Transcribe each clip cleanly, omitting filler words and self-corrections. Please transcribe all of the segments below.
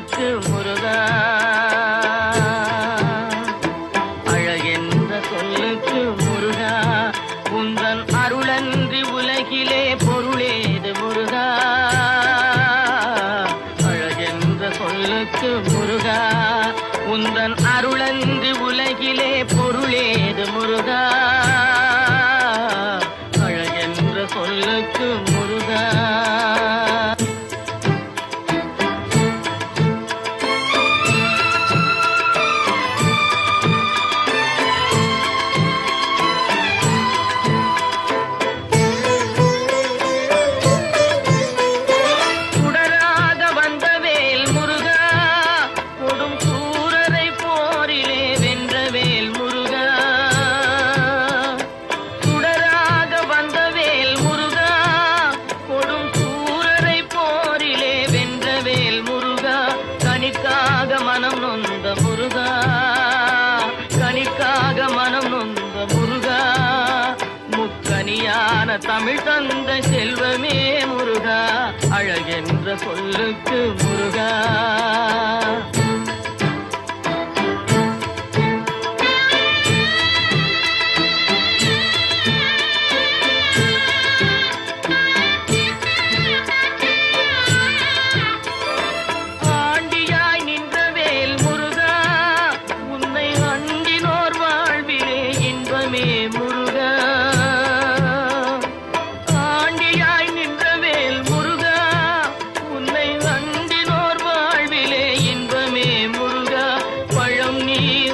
சொல்லுக்கு முருகா, அழகென்ற சொல்லுக்கு முருகா, உந்தன் அருளன்றி உலகிலே பொருளேது முருகா. அழகென்ற சொல்லுக்கு முருகா, உந்தன் அருளன்றி உலகிலே பொருளேது முருகா. அழகென்ற சொல்லுக்கு முருகா. கனிக்காக மனம் நொந்த முருகா, கனிக்காக மனம் நொந்த முருகா, முக்கனியான தமிழ் தந்த செல்வமே முருகா. அழகென்ற சொல்லுக்கு முருகா.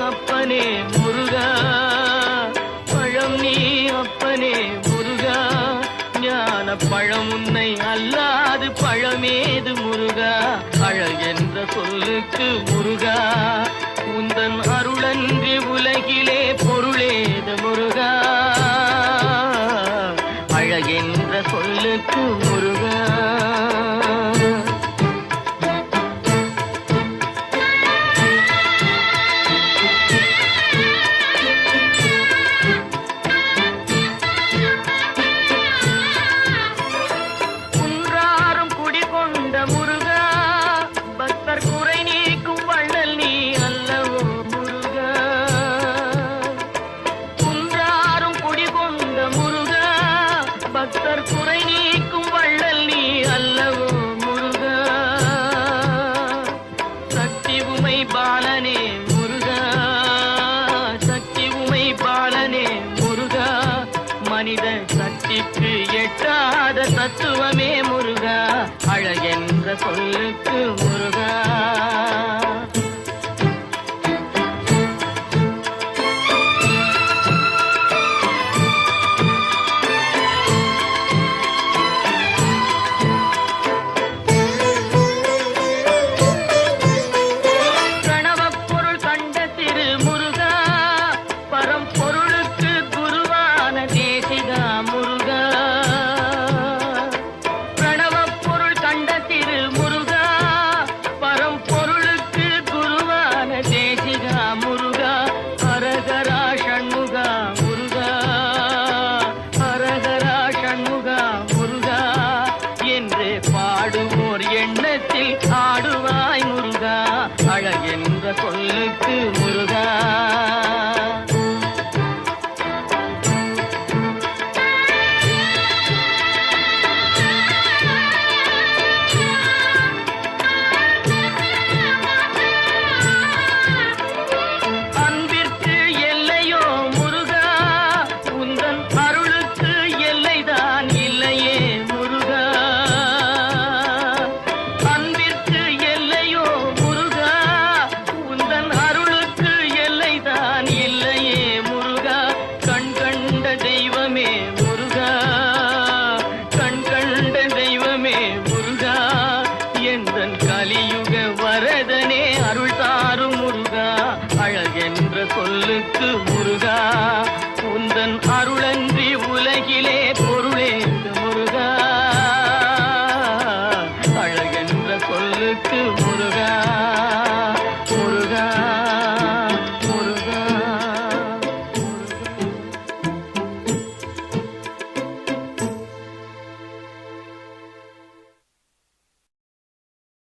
அப்பனே முருகா, பழம் நீ அப்பனே முருகா, ஞான பழம் உன்னை அல்லாது பழமேது முருகா. அழகென்ற சொல்லுக்கு முருகா, உந்தன் அருளன்றி உலகிலே பொருளேது முருகா. அழகென்ற சொல்லுக்கு முருகா. பக்தர் குறை நீக்கும் வள்ளல் நீ அல்லவோ முருகா. சக்தி உமை பாலனே முருகா, சக்தி உமை பாலனே முருகா, மனித சக்திக்கு எட்டாத தத்துவமே முருகா. அழகென்ற சொல்லுக்கு முருகா.